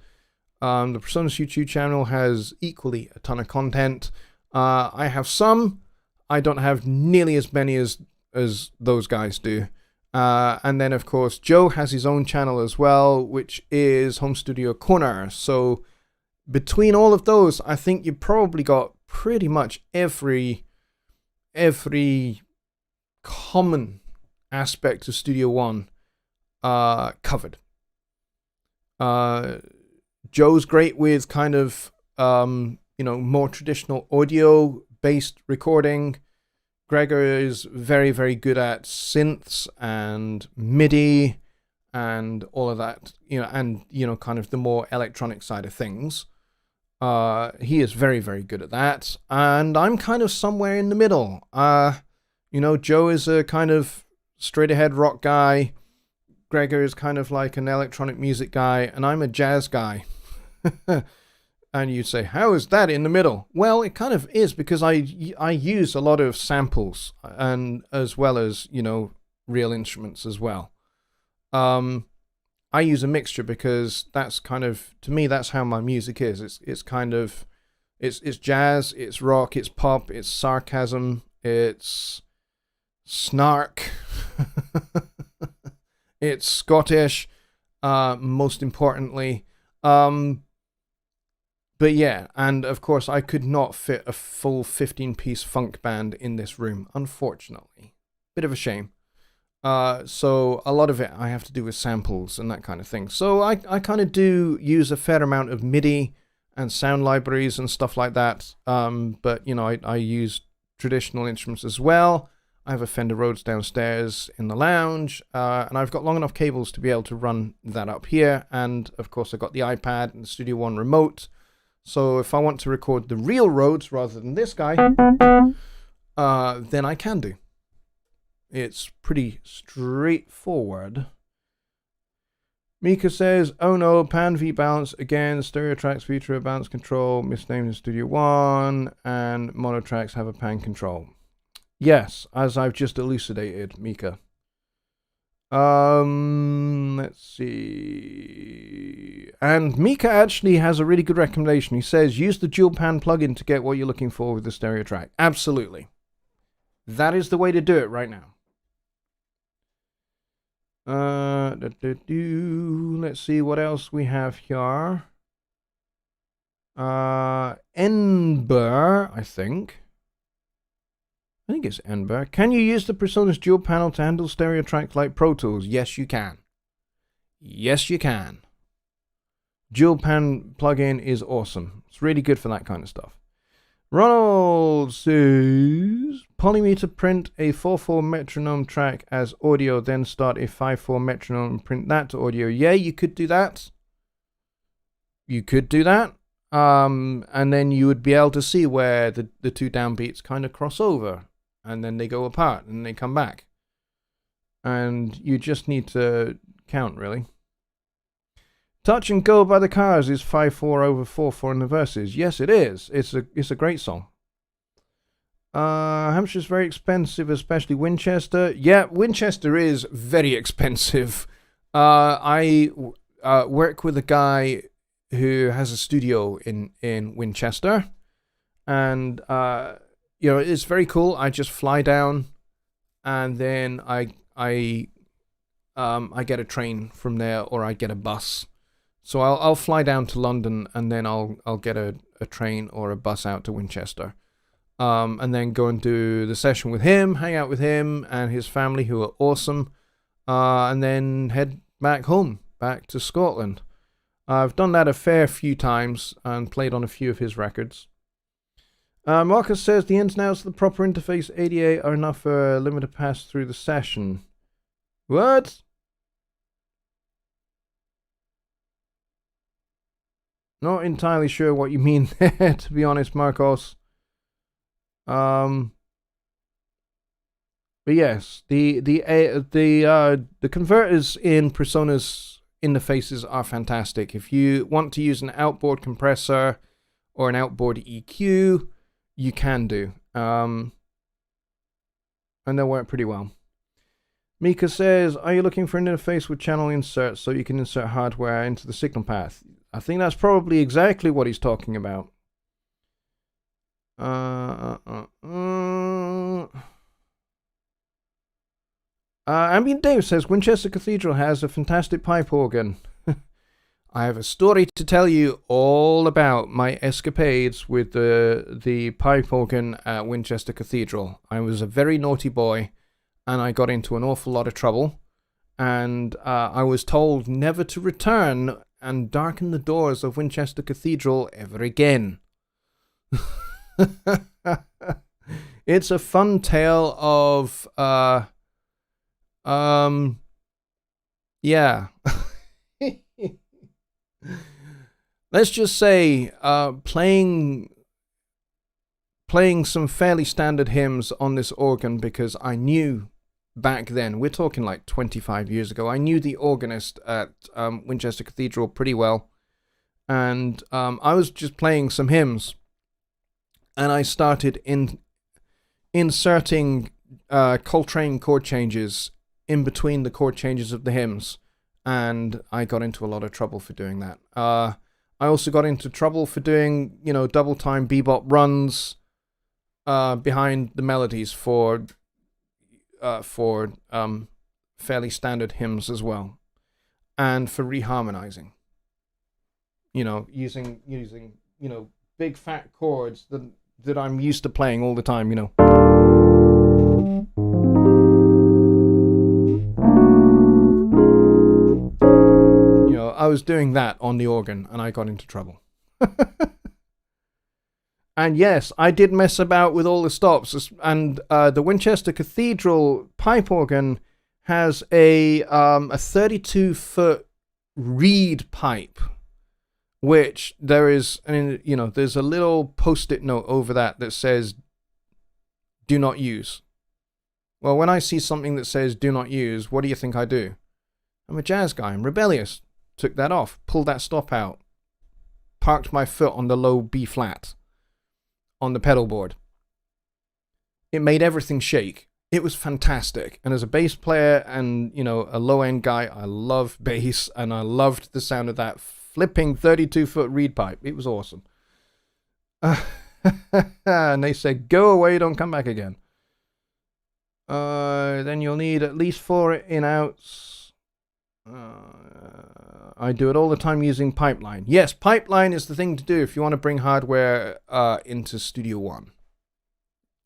The Presonus YouTube channel has equally a ton of content. I have some. I don't have nearly as many as those guys do. And then, of course, Joe has his own channel as well, which is Home Studio Corner. So between all of those, I think you probably got pretty much every common aspect of Studio One covered. Joe's great with kind of more traditional audio based recording. Gregor is very, very good at synths and MIDI and all of that, and kind of the more electronic side of things. He is very, very good at that, and I'm kind of somewhere in the middle. Joe is a kind of straight ahead rock guy. Gregor is kind of like an electronic music guy, and I'm a jazz guy. And you'd say, how is that in the middle? Well, it kind of is, because I use a lot of samples, and as well as real instruments as well. I use a mixture because that's kind of, to me, that's how my music is. It's kind of it's jazz, it's rock, it's pop, it's sarcasm, it's snark, it's Scottish, most importantly. But yeah, and of course I could not fit a full 15-piece funk band in this room, unfortunately. Bit of a shame. So a lot of it I have to do with samples and that kind of thing. So I kind of do use a fair amount of MIDI and sound libraries and stuff like that. But, you know, I use traditional instruments as well. I have a Fender Rhodes downstairs in the lounge, and I've got long enough cables to be able to run that up here. And, of course, I've got the iPad and the Studio One remote. So if I want to record the real Rhodes rather than this guy, then I can do. It's pretty straightforward. Mika says, oh no, pan V balance again. Stereo tracks feature a balance control, misnamed in Studio One, and mono tracks have a pan control. Yes, as I've just elucidated, Mika. Let's see. And Mika actually has a really good recommendation. He says, use the dual pan plugin to get what you're looking for with the stereo track. Absolutely. That is the way to do it right now. Let's see what else we have here. Ember, I think it's Ember. Can you use the PreSonus dual panel to handle stereo tracks like Pro Tools? Yes, you can. Yes, you can. Dual pan plugin is awesome. It's really good for that kind of stuff. Ronald says, Polymeter print a 4/4 metronome track as audio, then start a 5/4 metronome and print that to audio. Yeah, you could do that. You could do that. And then you would be able to see where the two downbeats kind of cross over. And then they go apart and they come back. And you just need to count, really. Touch and Go by the Cars is 5/4 over 4/4 in the verses. Yes, it is. It's a great song. Hampshire's very expensive, especially Winchester. Yeah, Winchester is very expensive. I work with a guy who has a studio in Winchester, and you know, it's very cool. I just fly down, and then I get a train from there, or I get a bus. So I'll fly down to London, and then I'll get a train or a bus out to Winchester, and then go and do the session with him, hang out with him and his family, who are awesome, and then head back home, back to Scotland. I've done that a fair few times and played on a few of his records. Marcus says the ins and outs of the proper interface ADA are enough for a limiter pass through the session. What? Not entirely sure what you mean there, to be honest, Marcos. But yes, the converters in PreSonus interfaces are fantastic. If you want to use an outboard compressor or an outboard EQ, you can do. And they'll work pretty well. Mika says, are you looking for an interface with channel inserts so you can insert hardware into the signal path? I think that's probably exactly what he's talking about. Ambient Dave says, Winchester Cathedral has a fantastic pipe organ. I have a story to tell you all about my escapades with the pipe organ at Winchester Cathedral. I was a very naughty boy, and I got into an awful lot of trouble. And I was told never to return and darken the doors of Winchester Cathedral ever again. It's a fun tale of yeah. Let's just say playing some fairly standard hymns on this organ, because I knew back then, we're talking like 25 years ago, I knew the organist at Winchester Cathedral pretty well, and I was just playing some hymns, and I started inserting Coltrane chord changes in between the chord changes of the hymns, and I got into a lot of trouble for doing that. I also got into trouble for doing, you know, double time bebop runs behind the melodies for fairly standard hymns as well, and for reharmonizing. You know, using you know, big fat chords that I'm used to playing all the time, you know. You know, I was doing that on the organ and I got into trouble. And yes, I did mess about with all the stops. And the Winchester Cathedral pipe organ has a 32-foot reed pipe, which there is, you know, there's a little post-it note over that says, "Do not use." Well, when I see something that says "Do not use," what do you think I do? I'm a jazz guy. I'm rebellious. Took that off. Pulled that stop out. Parked my foot on the low B flat on the pedal board. It made everything shake. It was fantastic. And as a bass player and, you know, a low-end guy, I love bass, and I loved the sound of that flipping 32-foot reed pipe. It was awesome. And they said, "Go away, don't come back again." Then you'll need at least 4 in-outs. I do it all the time using Pipeline. Yes, Pipeline is the thing to do if you want to bring hardware into Studio One,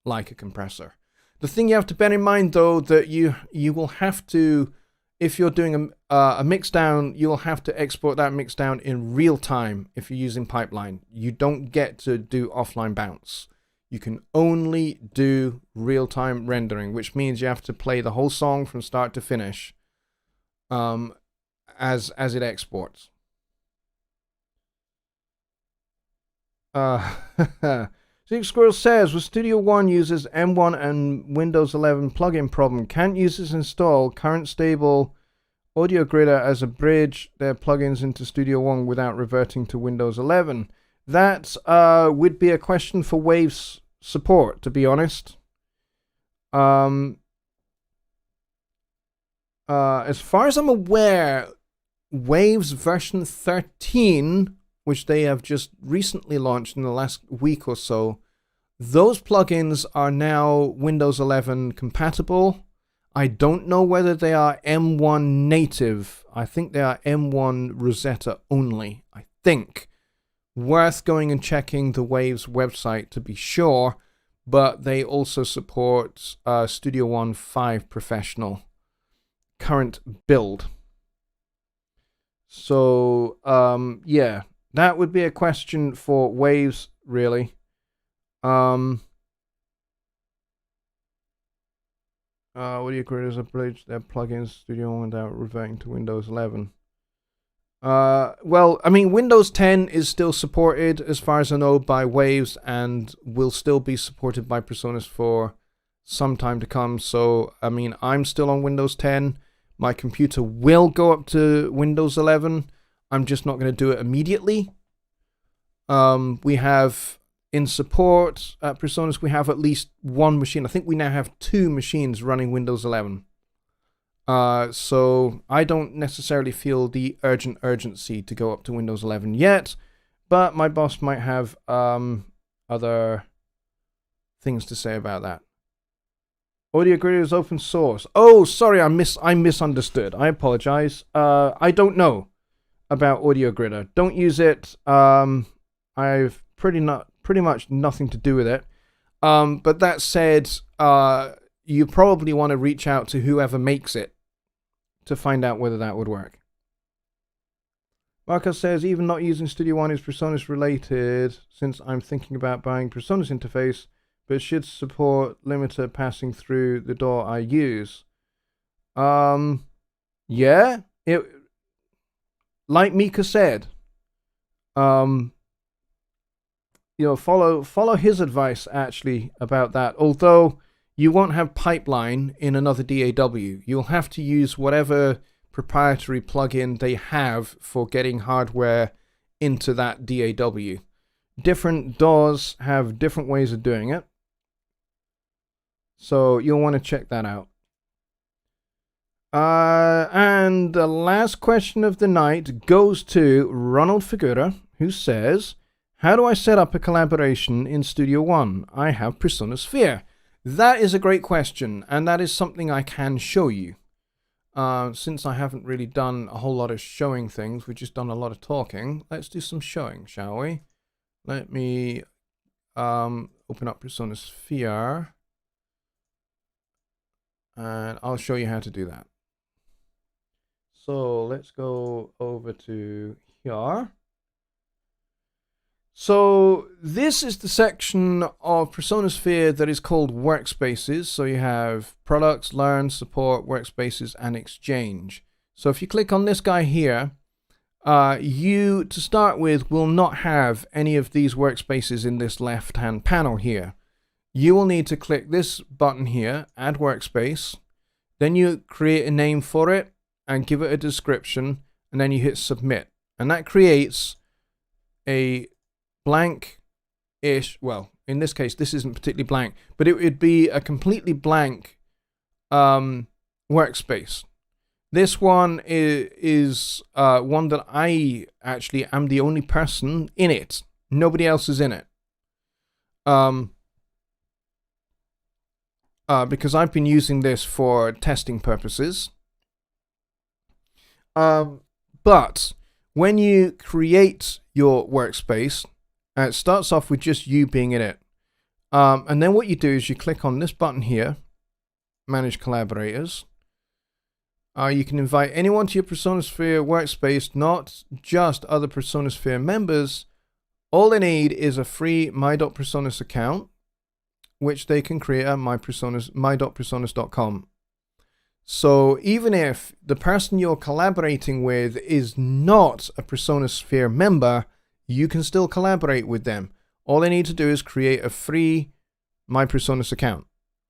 like a compressor. The thing you have to bear in mind, though, that you will have to, if you're doing a mix down, you'll have to export that mix down in real time if you're using Pipeline. You don't get to do offline bounce. You can only do real-time rendering, which means you have to play the whole song from start to finish as it exports. Zeke Squirrel says, with Studio One uses M1 and Windows 11 plugin problem, can't users install current stable Audio Gridder as a bridge their plugins into Studio One without reverting to Windows 11? That would be a question for Waves support, to be honest. As far as I'm aware, Waves version 13, which they have just recently launched in the last week or so, those plugins are now Windows 11 compatible. I don't know whether they are M1 native. I think they are M1 Rosetta only, I think. Worth going and checking the Waves website to be sure, but they also support Studio One 5 Professional current build. So, yeah, that would be a question for Waves, really. What do you create as a bridge their plugins Studio One without reverting to Windows 11? Well, I mean, Windows 10 is still supported, as far as I know, by Waves, and will still be supported by Presonus for some time to come. So, I mean, I'm still on Windows 10. My computer will go up to Windows 11. I'm just not going to do it immediately. We have, in support at Presonus, we have at least one machine. I think we now have 2 machines running Windows 11. So I don't necessarily feel the urgency to go up to Windows 11 yet, but my boss might have other things to say about that. Audio Gridder is open source. Oh, sorry, I misunderstood. I apologize. I don't know about Audio Gridder. Don't use it. I've pretty much nothing to do with it. But that said, you probably want to reach out to whoever makes it to find out whether that would work. Marcus says, even not using Studio One is Presonus related, since I'm thinking about buying Presonus interface, but it should support limiter passing through the door I use. Yeah, it, like Mika said, you know, follow his advice actually about that. Although you won't have Pipeline in another DAW, you'll have to use whatever proprietary plugin they have for getting hardware into that DAW. Different DAWs have different ways of doing it, so you'll want to check that out. And the last question of the night goes to Ronald Figura, who says, how do I set up a collaboration in Studio One? I have Persona Sphere. That is a great question, and that is something I can show you. Since I haven't really done a whole lot of showing things, we've just done a lot of talking, let's do some showing, shall we? Let me open up Persona Sphere, and I'll show you how to do that. So let's go over to here. So this is the section of Persona Sphere that is called Workspaces. So you have Products, Learn, Support, Workspaces, and Exchange. So if you click on this guy here, you, to start with, will not have any of these workspaces in this left-hand panel here. You will need to click this button here, Add Workspace. Then you create a name for it and give it a description, and then you hit Submit. And that creates a blank-ish, well, in this case, this isn't particularly blank, but it would be a completely blank workspace. This one is one that I actually am the only person in it. Nobody else is in it. Because I've been using this for testing purposes. But when you create your workspace, it starts off with just you being in it. And then what you do is you click on this button here, Manage Collaborators. You can invite anyone to your Persona Sphere workspace, not just other Persona Sphere members. All they need is a free my.personas account, which they can create at my.personas.com. So even if the person you're collaborating with is not a Persona Sphere member, you can still collaborate with them. All they need to do is create a free My Personas account.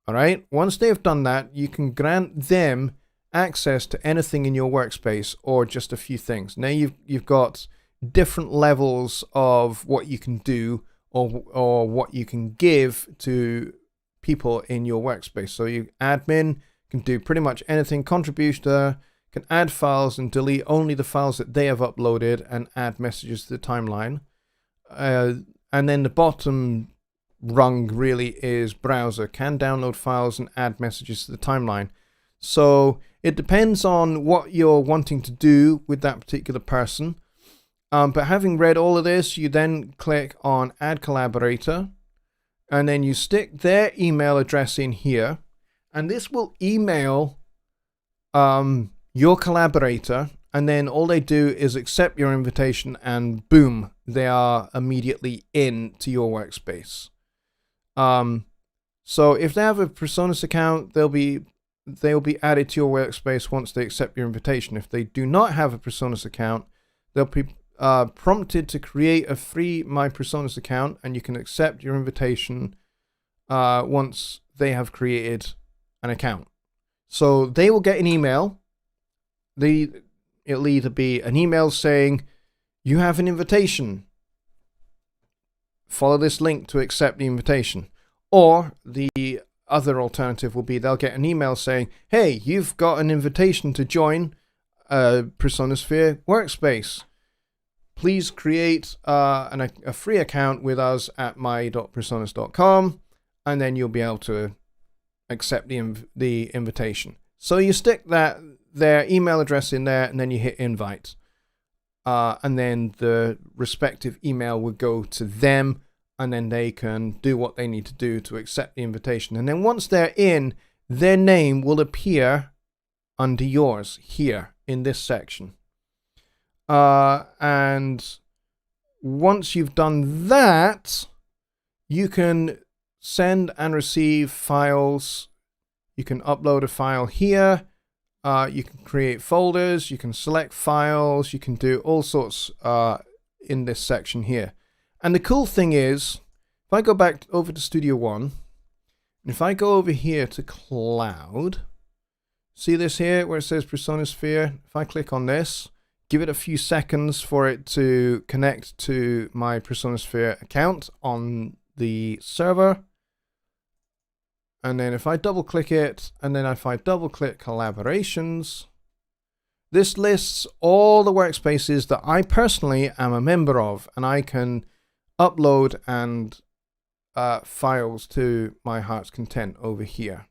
All right. Once they've done that, you can grant them access to anything in your workspace or just a few things. Now you've got different levels of what you can do or what you can give to people in your workspace. So you admin can do pretty much anything. Contributor can add files and delete only the files that they have uploaded and add messages to the timeline. And then the bottom rung really is browser, can download files and add messages to the timeline. So it depends on what you're wanting to do with that particular person. But having read all of this, you then click on Add Collaborator, and then you stick their email address in here, and this will email your collaborator, and then all they do is accept your invitation, and boom, they are immediately into your workspace. So if they have a Personas account, they'll be added to your workspace once they accept your invitation. If they do not have a Personas account, they'll be prompted to create a free My Personas account, and you can accept your invitation once they have created an account. So they will get an email. It'll either be an email saying, you have an invitation. Follow this link to accept the invitation. Or the other alternative will be they'll get an email saying, hey, you've got an invitation to join a Persona Sphere workspace. Please create a free account with us at my.personas.com, and then you'll be able to accept the invitation. So you stick their email address in there, and then you hit invite. And then the respective email will go to them, and then they can do what they need to do to accept the invitation. And then once they're in, their name will appear under yours here in this section. And once you've done that, you can send and receive files. You can upload a file here. You can create folders. You can select files. You can do all sorts in this section here. And the cool thing is, if I go back over to Studio One, and if I go over here to Cloud, see this here where it says Persona Sphere? If I click on this, give it a few seconds for it to connect to my Persona Sphere account on the server. And then if I double click it, and then if I double click Collaborations, this lists all the workspaces that I personally am a member of, and I can upload and files to my heart's content over here.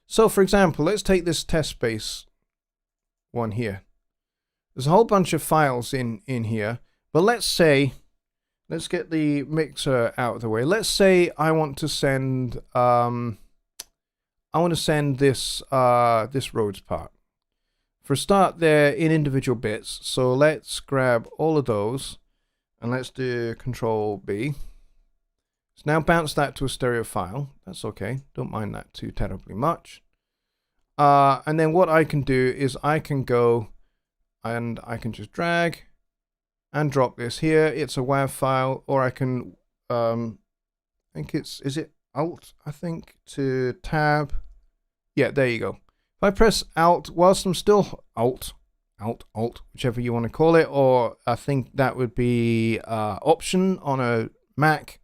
So for example, let's take this test space one here. There's a whole bunch of files in here, but let's say let's get the mixer out of the way. Let's say I want to send this this Rhodes part. For a start, they're in individual bits, so let's grab all of those and let's do Control B. So now bounce that to a stereo file. That's okay. Don't mind that too terribly much. And then what I can do is I can go and I can just drag and drop this here. It's a WAV file, or I can, I think is it Alt, I think, to tab. Yeah, there you go. If I press Alt, whilst I'm still Alt, whichever you want to call it, or I think that would be Option on a Mac.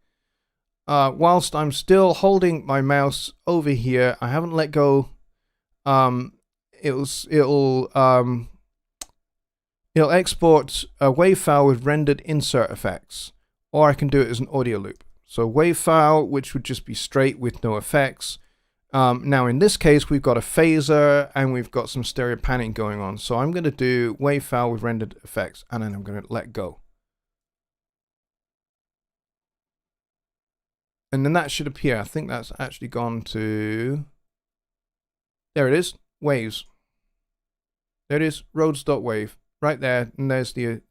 Whilst I'm still holding my mouse over here, I haven't let go. It'll export a WAV file with rendered insert effects, or I can do it as an audio loop. So WAV file, which would just be straight with no effects. Now in this case, we've got a phaser and we've got some stereo panning going on. So I'm going to do WAV file with rendered effects, and then I'm going to let go. And then that should appear. I think that's actually gone to, there it is, waves. There it is, Rhodes.wave, right there, and there's the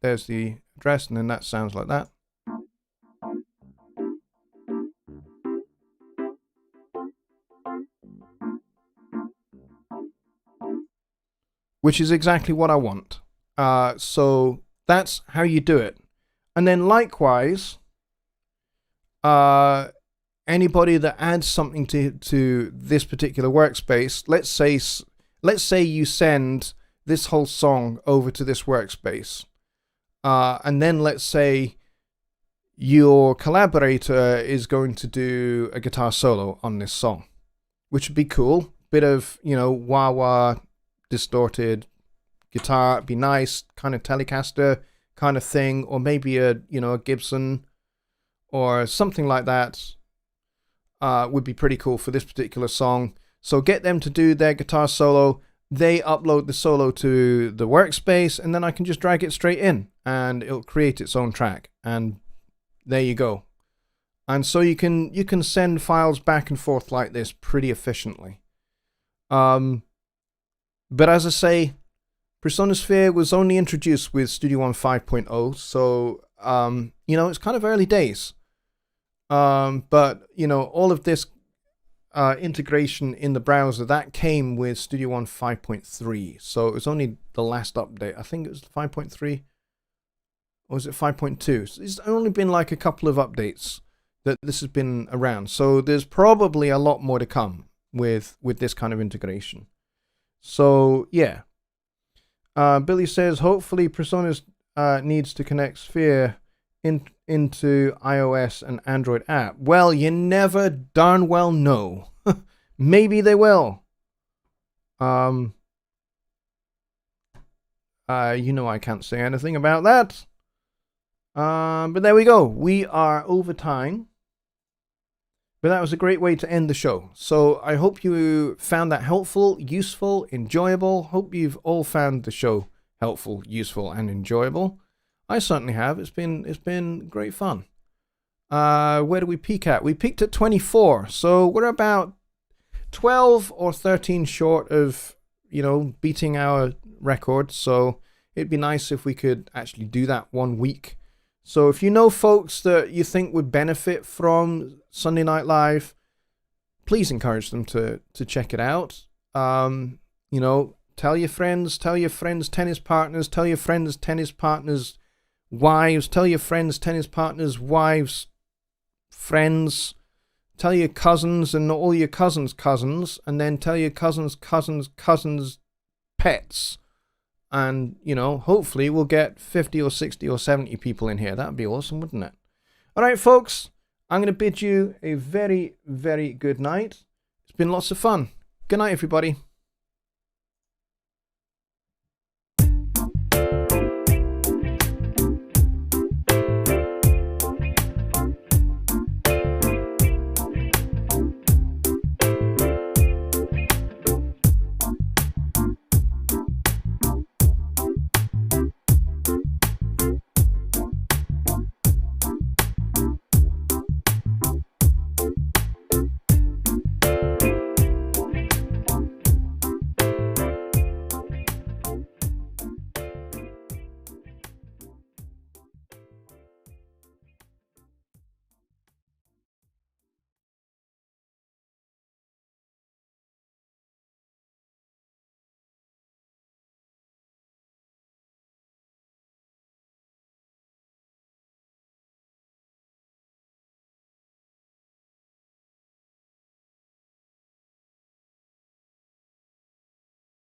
address, and then that sounds like that. Which is exactly what I want. So that's how you do it. And then likewise, anybody that adds something to this particular workspace, let's say you send this whole song over to this workspace, and then let's say your collaborator is going to do a guitar solo on this song, which would be cool. Bit of, you know, wah-wah, distorted guitar, be nice, kind of Telecaster kind of thing, or maybe a, you know, a Gibson or something like that. Would be pretty cool for this particular song. So get them to do their guitar solo. They upload the solo to the workspace, and then I can just drag it straight in and it'll create its own track. And there you go. And so you can send files back and forth like this pretty efficiently. But as I say, PreSonus was only introduced with Studio One 5.0, so you know, it's kind of early days. But you know, all of this integration in the browser, that came with Studio One 5.3, so it was only the last update. I think it was 5.3, or was it 5.2? So it's only been like a couple of updates that this has been around, so there's probably a lot more to come with this kind of integration. So yeah, Billy says hopefully PreSonus needs to connect Sphere into iOS and Android app. Well, you never darn well know. Maybe they will. You know I can't say anything about that. But there we go. We are over time. But that was a great way to end the show. So I hope you found that helpful, useful, enjoyable. Hope you've all found the show helpful, useful, and enjoyable. I certainly have. It's been great fun. Where do we peak at? We peaked at 24, so we're about 12 or 13 short of, you know, beating our record. So it'd be nice if we could actually do that 1 week. So if you know folks that you think would benefit from Sunday Night Live, please encourage them to check it out. You know, tell your friends, tennis partners, tell your friends, tennis partners, wives, tell your friends, tennis partners, wives, friends, tell your cousins and all your cousins' cousins, and then tell your cousins' pets. And, you know, hopefully we'll get 50 or 60 or 70 people in here. That would be awesome, wouldn't it? All right, folks, I'm going to bid you a very, very good night. It's been lots of fun. Good night, everybody.